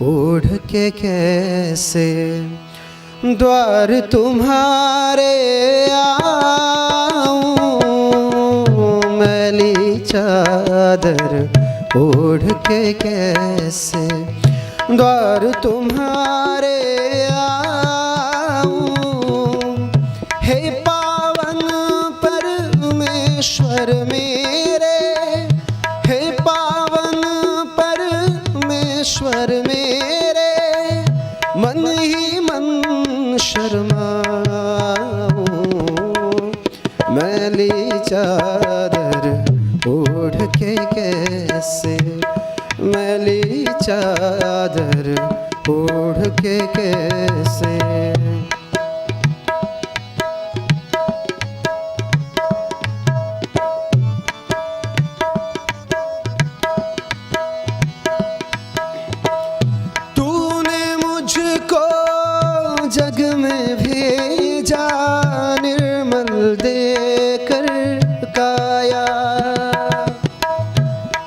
ओढ़ के कैसे द्वार तुम्हारे आऊं, मैली चादर ओढ़ के कैसे द्वार तुम्हारे आऊं। हे पावन परमेश्वर मेरे, हे पावन परमेश्वर मेरे, मन ही मन शर्माऊं, मैली चादर ओढ़ के कैसे, मैली चादर ओढ़ के कैसे। तूने मुझको जग में भेजा निर्मल देकर काया,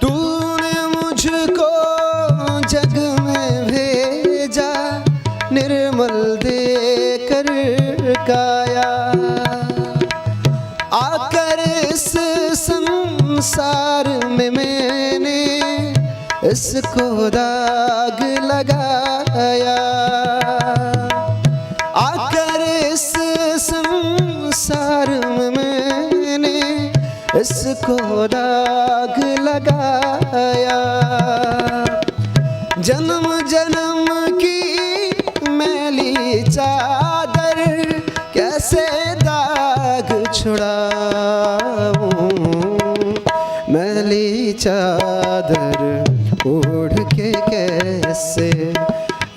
तूने मुझको जग में भेजा निर्मल देकर काया। आकर इस संसार में मैंने इसको दाग लगाया, आकर इस संसार में मैंने इसको दाग लगाया। जन्म जन्म की मैली चादर कैसे दाग छुड़ाऊं, मैली चादर ओढ़ के कैसे,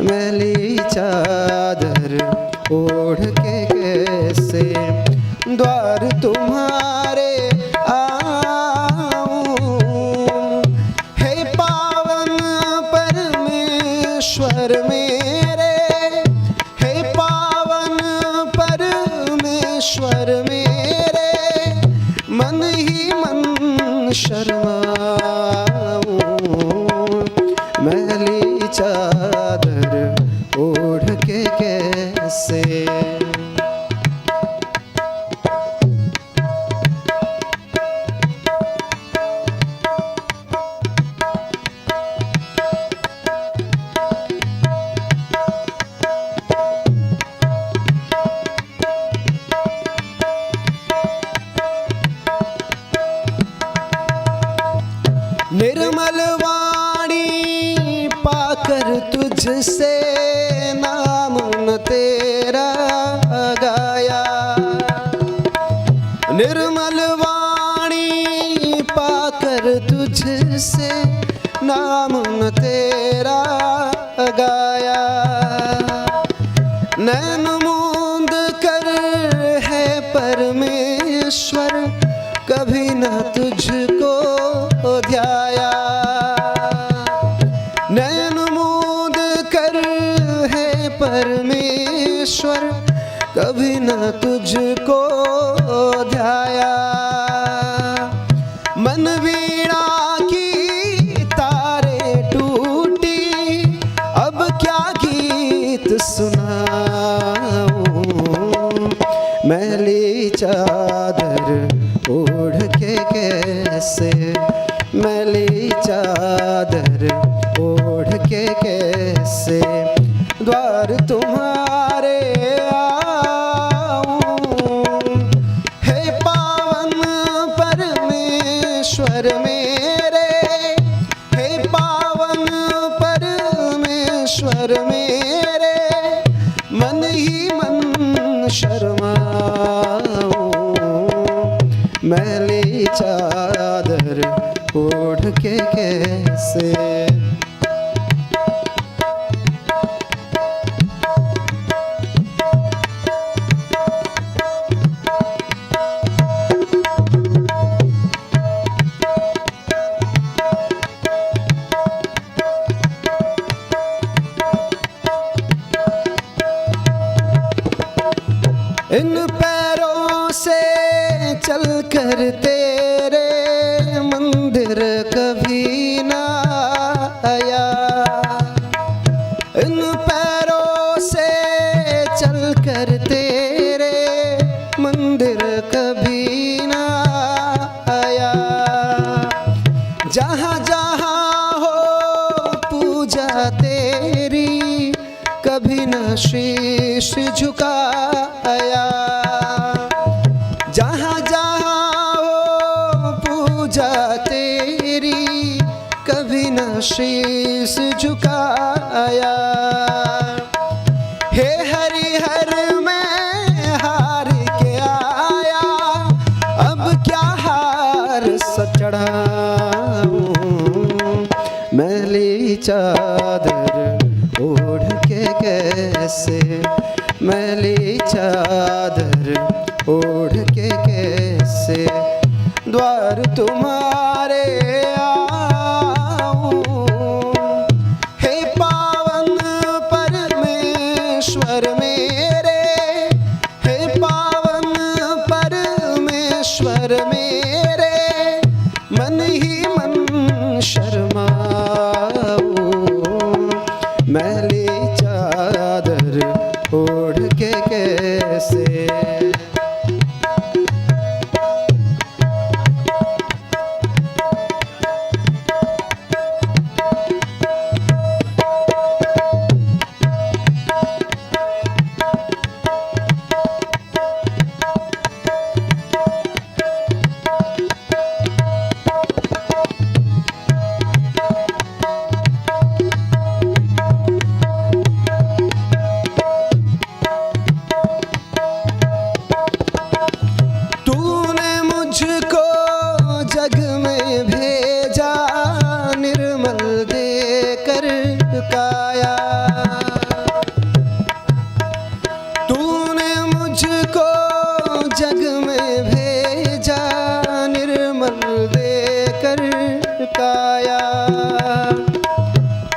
मैली चादर ओढ़ के कैसे द्वार तुम्हारे आऊं। हे पावन परमेश्वर मेरे, हे पावन परमेश्वर मेरे, मन ही मन शर्माऊं, मैली चादर ओढ़ के कैसे। निर्मल वाणी पाकर तुझसे नाम न तेरा गाया, निर्मल वाणी पाकर तुझसे नाम न तेरा गाया। नैन मूंद कर है परमेश्वर कभी न तुझको ध्याया, नैन मूंद कर है परमेश्वर कभी न तुझको ध्याया। मन वीणा की तारे टूटी अब क्या गीत सुनाऊं, मैली चादर ओढ़ के कैसे, मैली चादर ओढ़ के कैसे द्वार तुम्हारे आऊं। हे पावन परमेश्वर मेरे, हे पावन परमेश्वर मेरे, मन ही मन शर्माऊं, मैली चादर ओढ़ के कैसे। इन पैरों से चल कर तेरे मंदिर कभी ना आया, इन पैरों से चल कर तेरे मंदिर कभी ना आया। जहाँ जहाँ हो पूजा तेरी कभी न शीश झुकाया। जहाँ जहाँ हो पूजा तेरी कभी न शीश झुकाया। हे हरि हर मैं हार के आया, अब क्या हार चढ़ाऊं। मैली चादर ओढ़ के कैसे, मैली चादर ओढ़ के कैसे द्वार तुम्हारे आऊं। हे पावन परमेश्वर मेरे, हे पावन परमेश्वर मेरे, मन ही मन शर्माऊं। मैली चादर ओढ़ के कैसे।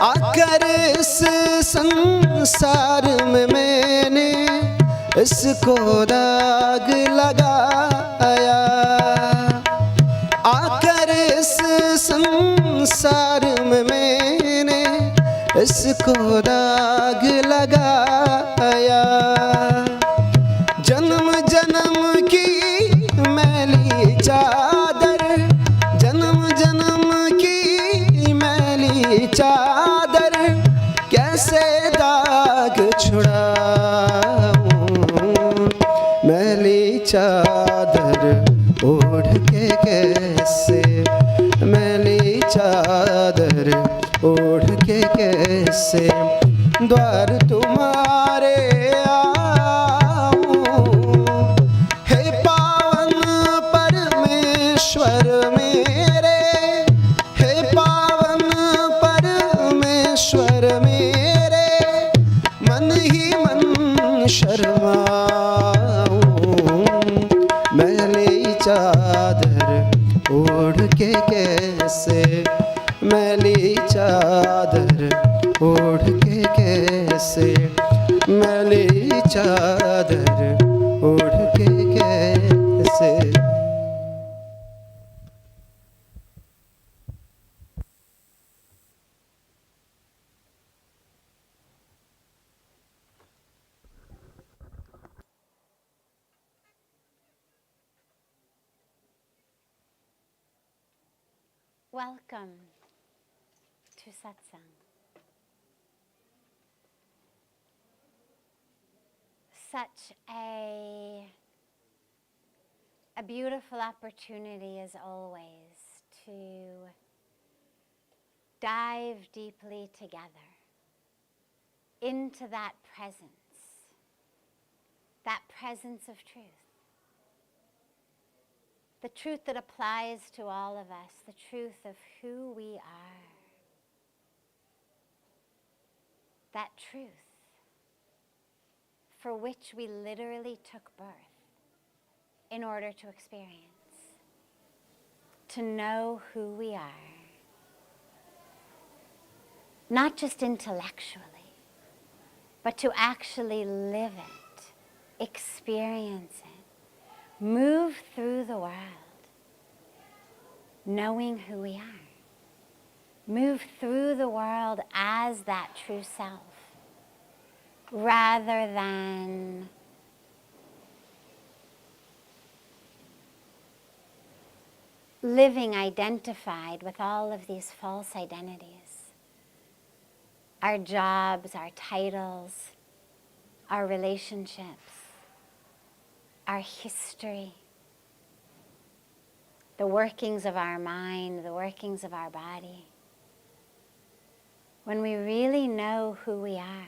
आकर इस संसार में मैंने इसको दाग लगाया। आकर इस संसार में मैंने इसको दाग लगाया। जन्म जन्म की मैली चादर, जन्म जन्म की मैली चादर, कैसे दाग छुड़ाऊं। मैली चादर ओढ़ के कैसे, मैली चादर ओढ़ के कैसे द्वार तुम्हारे आऊं। हे पावन परमेश्वर मेरे, हे पावन परमेश्वर मेरे, मन ही मन शर्माऊं। मैली चादर ओढ़ के कैसे, मैली चादर ओढ़ के कैसे, मैली चादर ओढ़ के कैसे। Welcome to Satsang. Such a beautiful opportunity as always to dive deeply together into that presence of truth. The truth that applies to all of us, the truth of who we are. That truth for which we literally took birth in order to experience, to know who we are. Not just intellectually, but to actually live it, experience it. Move through the world knowing who we are. Move through the world as that true self. rather than living identified with all of these false identities. Our jobs, our titles, our relationships, our history, the workings of our mind, the workings of our body. When we really know who we are,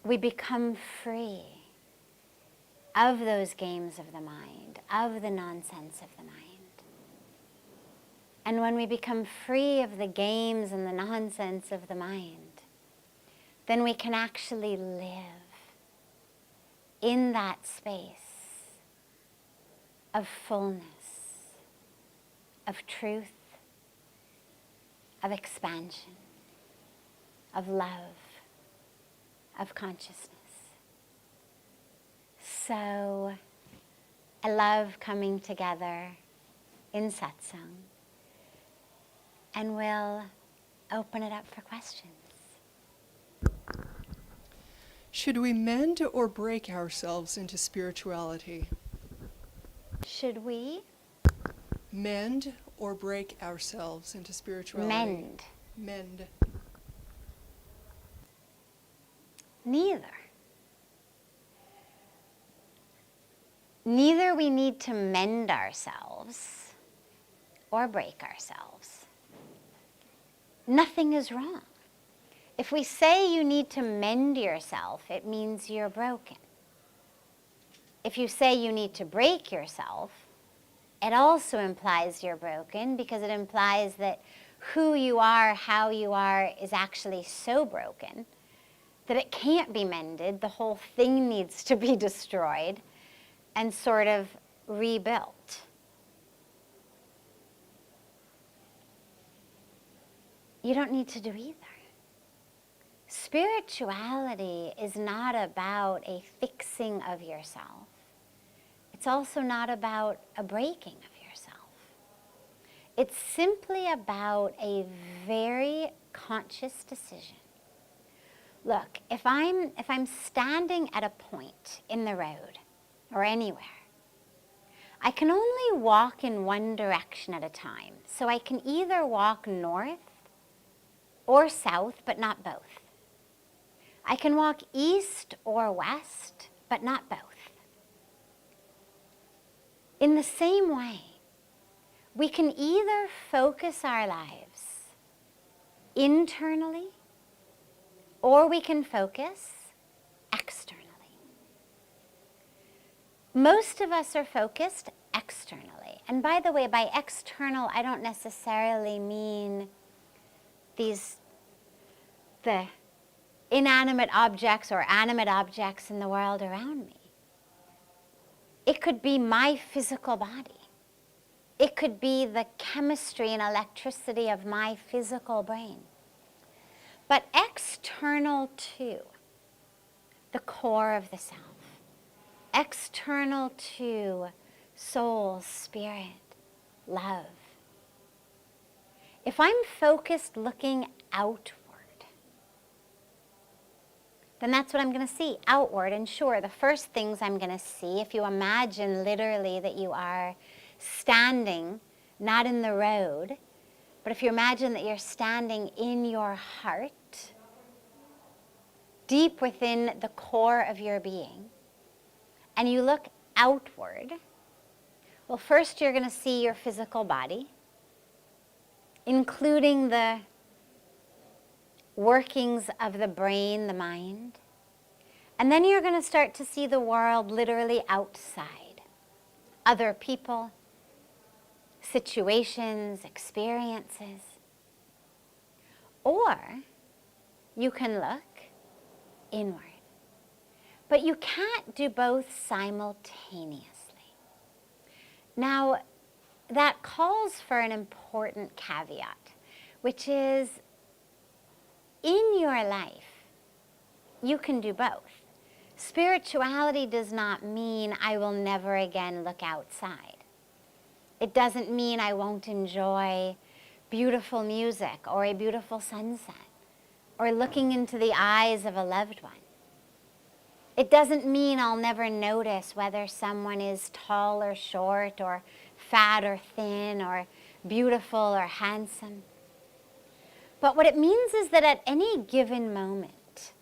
we become free of those games of the mind, of the nonsense of the mind. And when we become free of the games and the nonsense of the mind, then we can actually live in that space of fullness, of truth, of expansion, of love, of consciousness. So I love coming together in satsang, and we'll open it up for questions. Should we mend or break ourselves into spirituality? Should we? Mend or break ourselves into spirituality? Mend. Mend. Neither. Neither we need to mend ourselves or break ourselves. Nothing is wrong. If we say you need to mend yourself, it means you're broken. If you say you need to break yourself, it also implies you're broken, because it implies that who you are, how you are, is actually so broken that it can't be mended. The whole thing needs to be destroyed and sort of rebuilt. You don't need to do either. Spirituality is not about a fixing of yourself. It's also not about a breaking of yourself. It's simply about a very conscious decision. Look, if I'm standing at a point in the road or anywhere, I can only walk in one direction at a time. So I can either walk north or south, but not both. I can walk east or west, but not both. In the same way, we can either focus our lives internally, or we can focus externally. Most of us are focused externally. And by the way, by external, I don't necessarily mean the inanimate objects or animate objects in the world around me. It could be my physical body. It could be the chemistry and electricity of my physical brain. But external to the core of the self, external to soul, spirit, love. If I'm focused looking outward, then that's what I'm going to see, outward. And sure, the first things I'm going to see, if you imagine literally that you are standing, not in the road, but if you imagine that you're standing in your heart, deep within the core of your being, and you look outward, well, first you're going to see your physical body, including the workings of the brain, the mind. And then you're going to start to see the world literally outside. Other people, situations, experiences. Or you can look inward. But you can't do both simultaneously. Now, that calls for an important caveat, which is, in your life, you can do both. Spirituality does not mean I will never again look outside. It doesn't mean I won't enjoy beautiful music or a beautiful sunset or looking into the eyes of a loved one. It doesn't mean I'll never notice whether someone is tall or short, or fat or thin, or beautiful or handsome. But what it means is that at any given moment,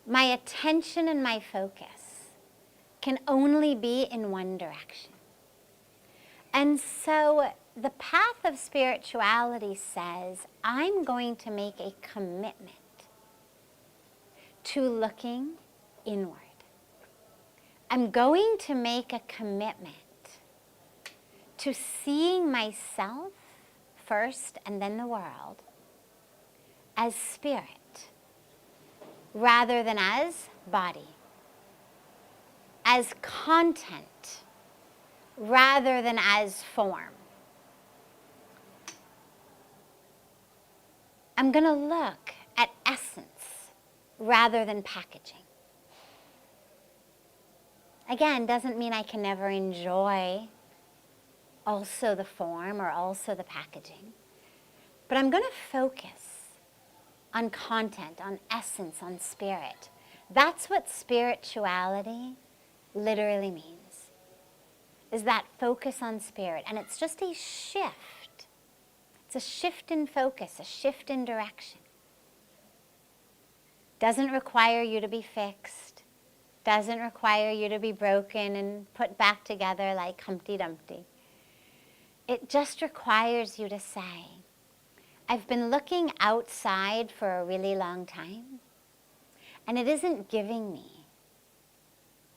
my attention and my focus can only be in one direction. And so the path of spirituality says, I'm going to make a commitment to looking inward. I'm going to make a commitment to seeing myself first and then the world as spirit rather than as body, as content rather than as form. I'm going to look at essence rather than packaging. Again, doesn't mean I can never enjoy also the form or also the packaging. But I'm going to focus on content, on essence, on spirit. That's what spirituality literally means, is that focus on spirit. And it's just a shift. It's a shift in focus, a shift in direction. Doesn't require you to be fixed. Doesn't require you to be broken and put back together like Humpty Dumpty. It just requires you to say, I've been looking outside for a really long time, and it isn't giving me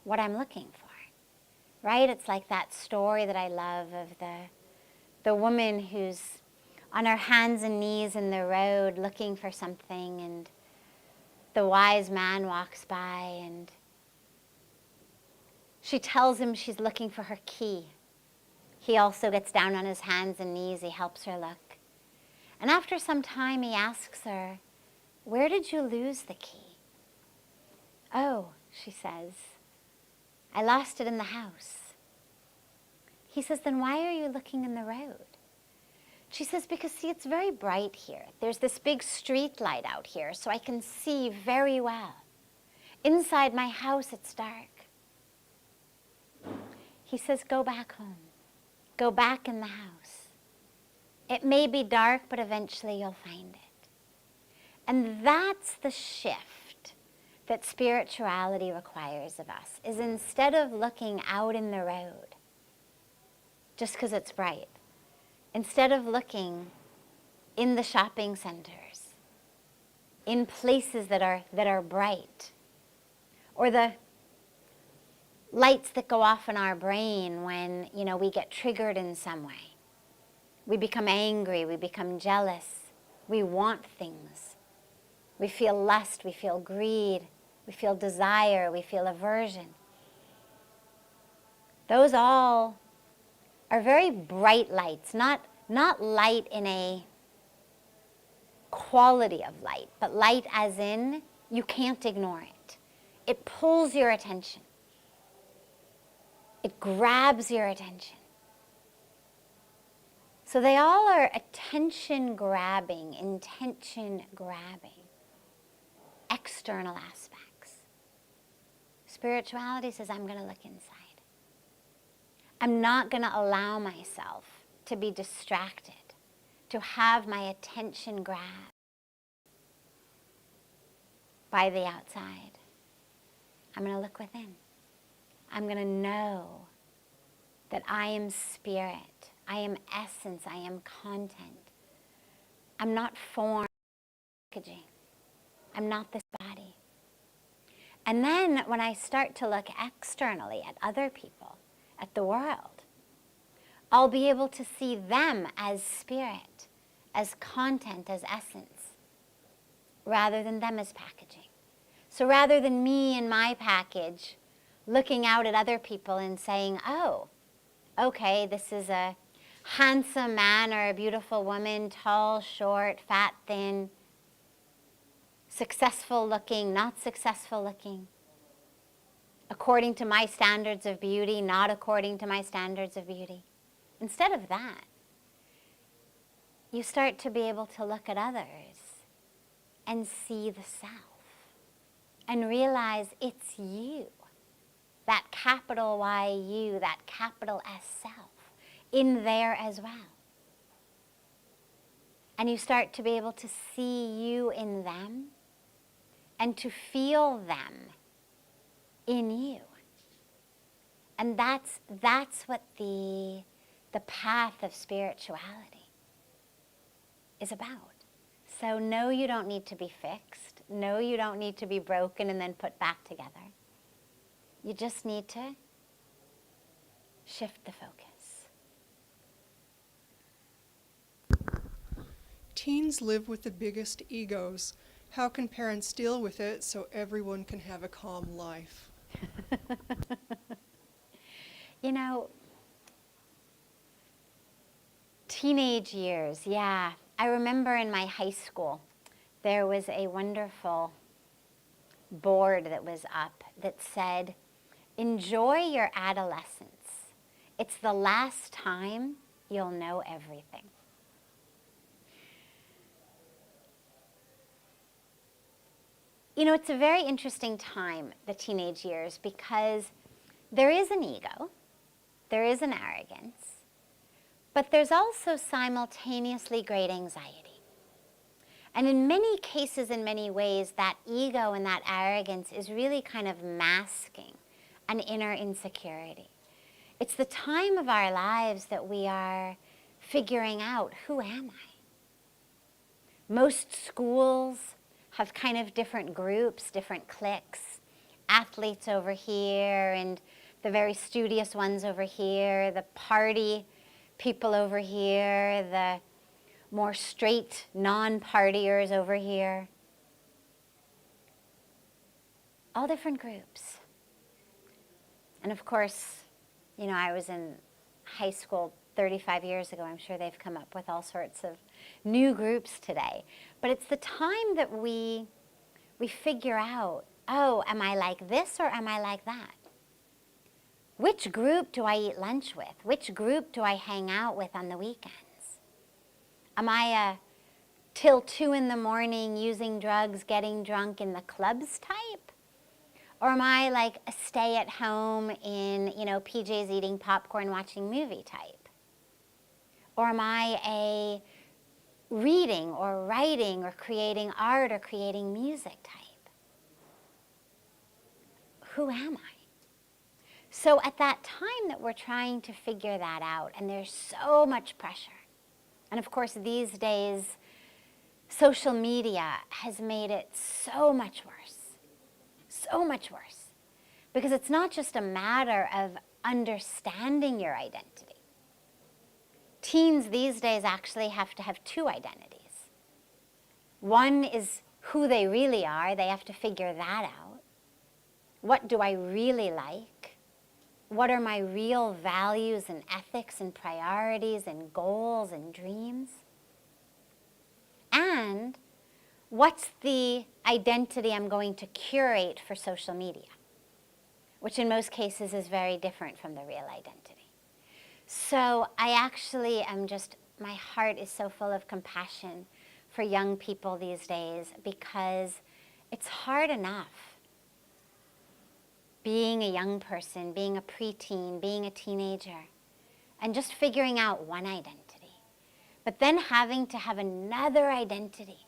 what I'm looking for, right? It's like that story that I love of the woman who's on her hands and knees in the road looking for something, and the wise man walks by and she tells him she's looking for her key. He also gets down on his hands and knees. He helps her look. And after some time, he asks her, where did you lose the key? Oh, she says, I lost it in the house. He says, then why are you looking in the road? She says, because see, it's very bright here. There's this big street light out here, so I can see very well. Inside my house, it's dark. He says, go back home. Go back in the house. It may be dark, but eventually you'll find it. And that's the shift that spirituality requires of us, is instead of looking out in the road, just because it's bright, instead of looking in the shopping centers, in places that are bright, or the lights that go off in our brain when, we get triggered in some way. We become angry, we become jealous, we want things. We feel lust, we feel greed, we feel desire, we feel aversion. Those all are very bright lights, not light in a quality of light, but light as in you can't ignore it. It pulls your attention. It grabs your attention. So they all are attention grabbing, intention grabbing, external aspects. Spirituality says, I'm going to look inside. I'm not going to allow myself to be distracted, to have my attention grabbed by the outside. I'm going to look within. I'm going to know that I am spirit, I am essence, I am content. I'm not form, packaging. I'm not this body. And then when I start to look externally at other people, at the world, I'll be able to see them as spirit, as content, as essence, rather than them as packaging. So rather than me and my package looking out at other people and saying, oh, okay, this is a handsome man or a beautiful woman, tall, short, fat, thin, successful looking, not successful looking, according to my standards of beauty, not according to my standards of beauty. Instead of that, you start to be able to look at others and see the self and realize it's you, that capital Y you, that capital S self, in there as well. And you start to be able to see you in them and to feel them in you. And that's what the path of spirituality is about. So no, you don't need to be fixed. No, you don't need to be broken and then put back together. You just need to shift the focus. Teens live with the biggest egos. How can parents deal with it so everyone can have a calm life? You know, teenage years, yeah. I remember in my high school, there was a wonderful board that was up that said, enjoy your adolescence. It's the last time you'll know everything. You know, it's a very interesting time, the teenage years, because there is an ego, there is an arrogance, but there's also simultaneously great anxiety. And in many cases, in many ways, that ego and that arrogance is really kind of masking an inner insecurity. It's the time of our lives that we are figuring out, who am I? Most schools have kind of different groups, different cliques, athletes over here and the very studious ones over here, the party people over here, the more straight non-partiers over here. All different groups. And of course, you know, I was in high school 35 years ago. I'm sure they've come up with all sorts of new groups today. But it's the time that we figure out, oh, am I like this or am I like that? Which group do I eat lunch with? Which group do I hang out with on the weekends? Am I a till 2 in the morning using drugs, getting drunk in the clubs type? Or am I like a stay at home in, you know, PJs eating popcorn, watching movie type? Or am I a reading or writing or creating art or creating music type? Who am I? So at that time that we're trying to figure that out, and there's so much pressure, and of course these days social media has made it so much worse, because it's not just a matter of understanding your identity. Teens these days actually have to have 2 identities. One is who they really are. They have to figure that out. What do I really like? What are my real values and ethics and priorities and goals and dreams? And what's the identity I'm going to curate for social media? Which in most cases is very different from the real identity. So I actually am just, my heart is so full of compassion for young people these days, because it's hard enough being a young person, being a preteen, being a teenager, and just figuring out one identity. But then having to have another identity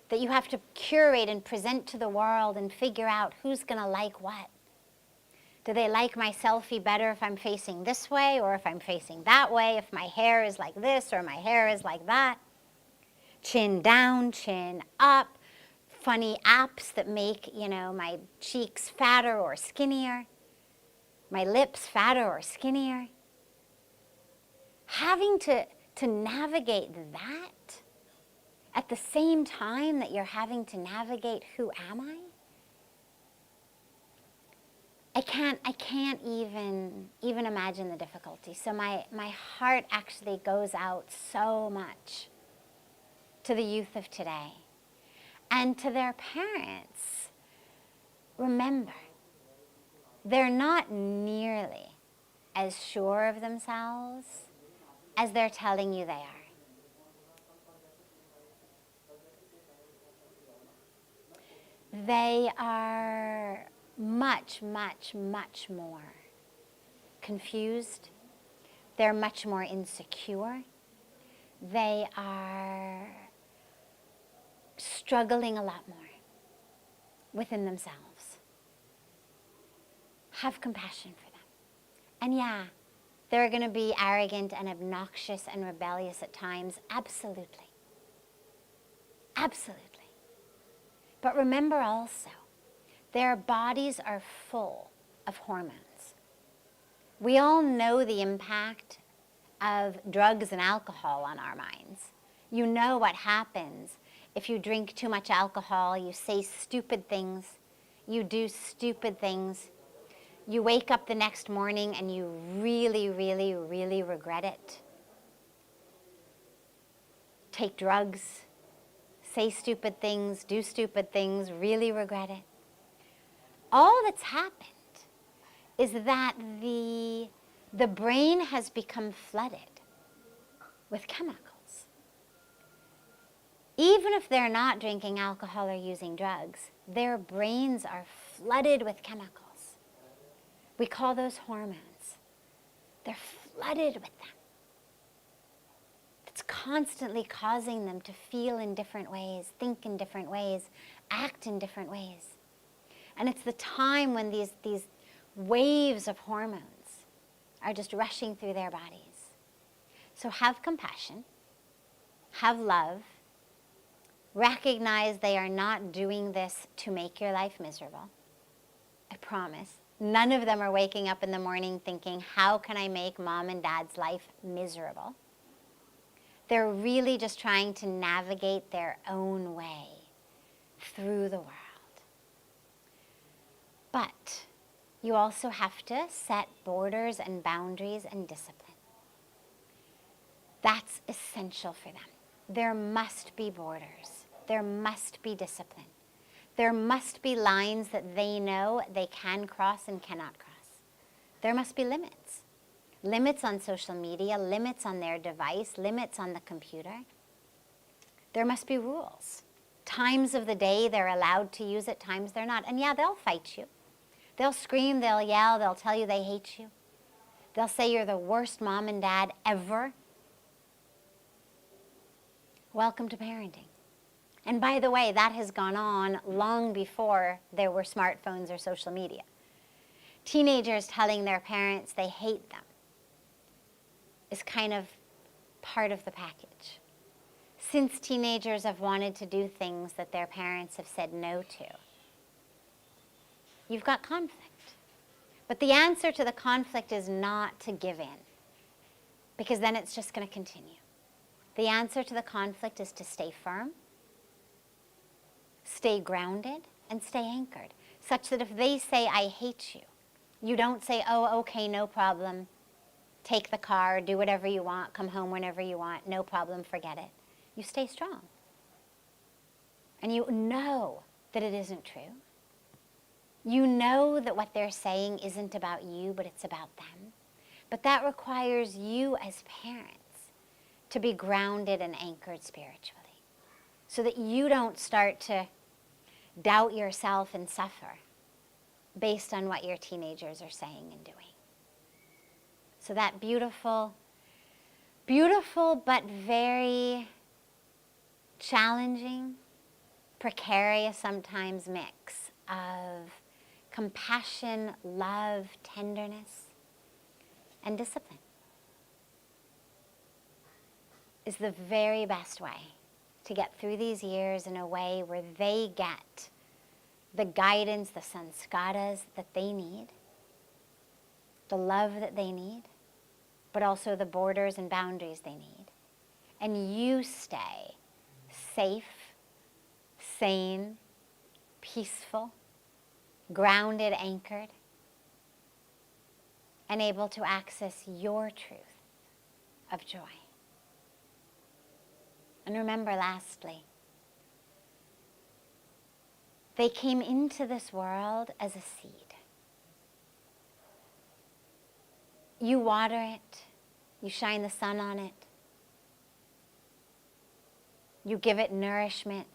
that you have to curate and present to the world and figure out who's gonna like what. Do they like my selfie better if I'm facing this way or if I'm facing that way, if my hair is like this or my hair is like that? Chin down, chin up, funny apps that make, you know, my cheeks fatter or skinnier, my lips fatter or skinnier. Having to navigate that at the same time that you're having to navigate who am I? I can't even imagine the difficulty. So my heart actually goes out so much to the youth of today. And to their parents, remember, they're not nearly as sure of themselves as they're telling you they are. they are much, much, much more confused. They're much more insecure. They are struggling a lot more within themselves. Have compassion for them. And yeah, they're going to be arrogant and obnoxious and rebellious at times. Absolutely. Absolutely. But remember also, their bodies are full of hormones. We all know the impact of drugs and alcohol on our minds. You know what happens if you drink too much alcohol, you say stupid things, you do stupid things. You wake up the next morning and you really, really, really regret it. Take drugs, say stupid things, do stupid things, really regret it. All that's happened is that the brain has become flooded with chemicals. Even if they're not drinking alcohol or using drugs, their brains are flooded with chemicals. We call those hormones. They're flooded with them. It's constantly causing them to feel in different ways, think in different ways, act in different ways. And it's the time when these waves of hormones are just rushing through their bodies. So have compassion, have love, recognize they are not doing this to make your life miserable. I promise. None of them are waking up in the morning thinking, how can I make mom and dad's life miserable? They're really just trying to navigate their own way through the world. But you also have to set borders and boundaries and discipline. That's essential for them. There must be borders. There must be discipline. There must be lines that they know they can cross and cannot cross. There must be limits. Limits on social media, limits on their device, limits on the computer. There must be rules. Times of the day they're allowed to use it, times they're not. And yeah, they'll fight you. They'll scream, they'll yell, they'll tell you they hate you. They'll say you're the worst mom and dad ever. Welcome to parenting. And by the way, that has gone on long before there were smartphones or social media. Teenagers telling their parents they hate them is kind of part of the package. Since teenagers have wanted to do things that their parents have said no to, you've got conflict. But the answer to the conflict is not to give in, because then it's just going to continue. The answer to the conflict is to stay firm, stay grounded, and stay anchored, such that if they say, I hate you, you don't say, oh, okay, no problem. Take the car, do whatever you want, come home whenever you want, no problem, forget it. You stay strong. And you know that it isn't true. You know that what they're saying isn't about you, but it's about them. But that requires you as parents to be grounded and anchored spiritually, so that you don't start to doubt yourself and suffer based on what your teenagers are saying and doing. So that beautiful, beautiful but very challenging, precarious sometimes mix of compassion, love, tenderness, and discipline is the very best way to get through these years in a way where they get the guidance, the sanskaras that they need, the love that they need, but also the borders and boundaries they need. And you stay safe, sane, peaceful, grounded, anchored, and able to access your truth of joy. And remember, lastly, they came into this world as a seed. You water it, you shine the sun on it, you give it nourishment,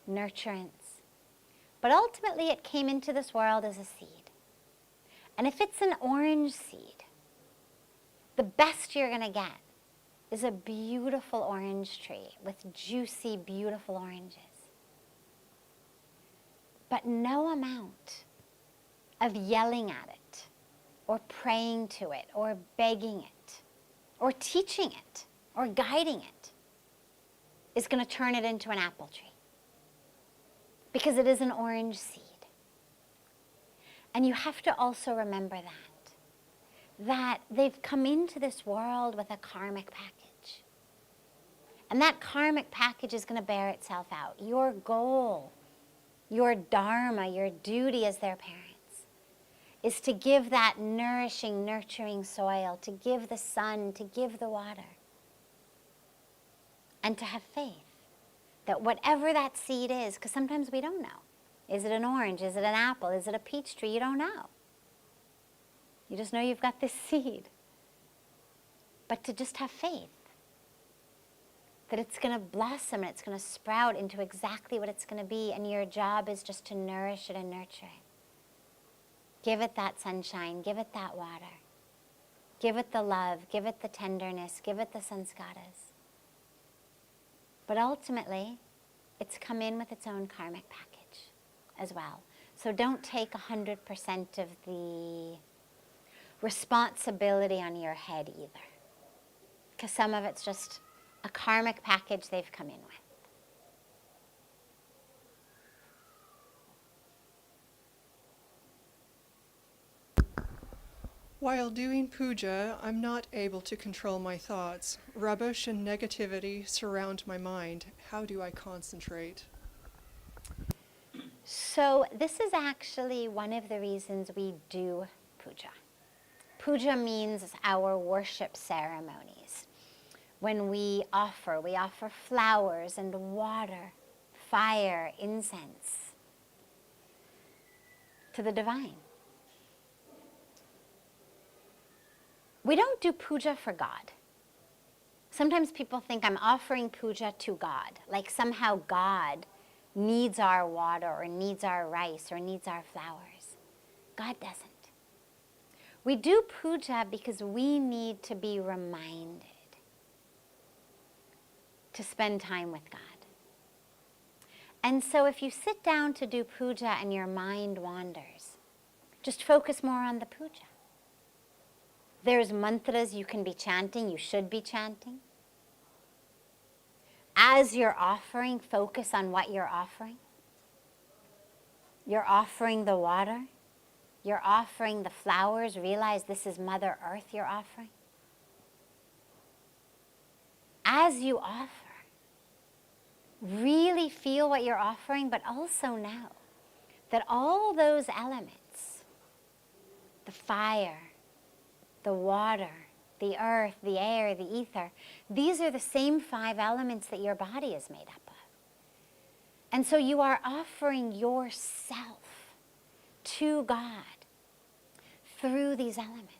nurturance, But ultimately it came into this world as a seed. And if it's an orange seed, the best you're going to get is a beautiful orange tree with juicy, beautiful oranges. But no amount of yelling at it, or praying to it, or begging it, or teaching it, or guiding it is going to turn it into an apple tree. Because it is an orange seed. And you have to also remember that they've come into this world with a karmic package. And that karmic package is going to bear itself out. Your goal, your dharma, your duty as their parents is to give that nourishing, nurturing soil, to give the sun, to give the water. And to have faith that whatever that seed is, because sometimes we don't know. Is it an orange? Is it an apple? Is it a peach tree? You don't know. You just know you've got this seed. But to just have faith that it's going to blossom and it's going to sprout into exactly what it's going to be, and your job is just to nourish it and nurture it. Give it that sunshine. Give it that water. Give it the love. Give it the tenderness. Give it the sanskaras. But ultimately, it's come in with its own karmic package as well. So don't take 100% of the responsibility on your head either. Because some of it's just a karmic package they've come in with. While doing puja, I'm not able to control my thoughts. Rubbish and negativity surround my mind. How do I concentrate? So this is actually one of the reasons we do puja. Puja means our worship ceremonies. When we offer flowers and water, fire, incense to the divine. We don't do puja for God. Sometimes people think I'm offering puja to God, like somehow God needs our water or needs our rice or needs our flowers. God doesn't. We do puja because we need to be reminded to spend time with God. And so if you sit down to do puja and your mind wanders, just focus more on the puja. There's mantras you can be chanting, you should be chanting. As you're offering, focus on what you're offering. You're offering the water. You're offering the flowers. Realize this is Mother Earth you're offering. As you offer, really feel what you're offering, but also know that all those elements, the fire, the water, the earth, the air, the ether, these are the same 5 elements that your body is made up of. And so you are offering yourself to God through these elements.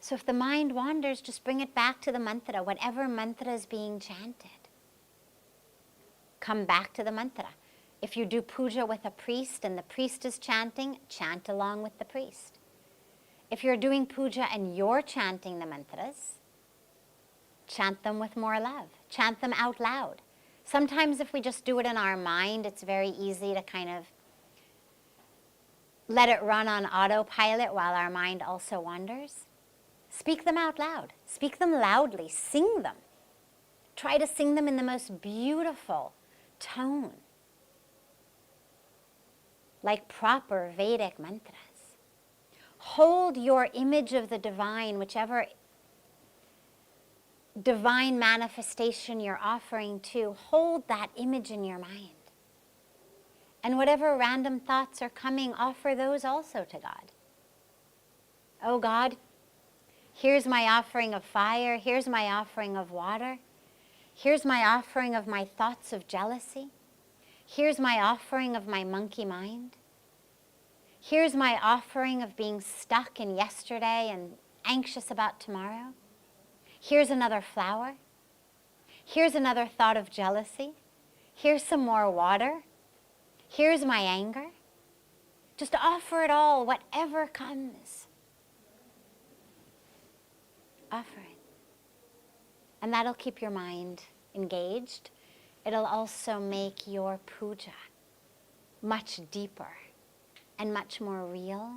So if the mind wanders, just bring it back to the mantra, whatever mantra is being chanted. Come back to the mantra. If you do puja with a priest and the priest is chanting, chant along with the priest. If you're doing puja and you're chanting the mantras, chant them with more love. Chant them out loud. Sometimes if we just do it in our mind, it's very easy to kind of let it run on autopilot while our mind also wanders. Speak them out loud. Speak them loudly. Sing them. Try to sing them in the most beautiful tone, like proper Vedic mantras. Hold your image of the divine, whichever divine manifestation you're offering to, hold that image in your mind. And whatever random thoughts are coming, offer those also to God. Oh God, here's my offering of fire, here's my offering of water, here's my offering of my thoughts of jealousy, here's my offering of my monkey mind. Here's my offering of being stuck in yesterday and anxious about tomorrow. Here's another flower. Here's another thought of jealousy. Here's some more water. Here's my anger. Just offer it all, whatever comes. Offer it. And that'll keep your mind engaged. It'll also make your puja much deeper and much more real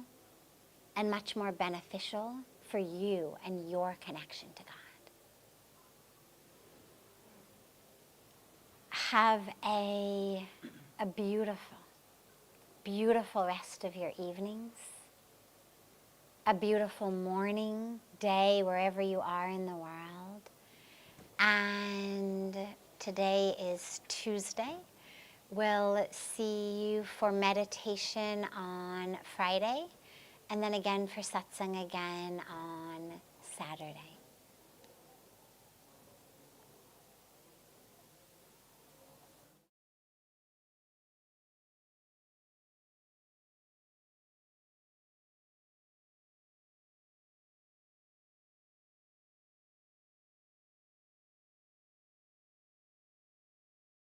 and much more beneficial for you and your connection to God. Have a beautiful, beautiful rest of your evenings. A beautiful morning, day, wherever you are in the world. And today is Tuesday. We'll see you for meditation on Friday, and then again for satsang again on Saturday.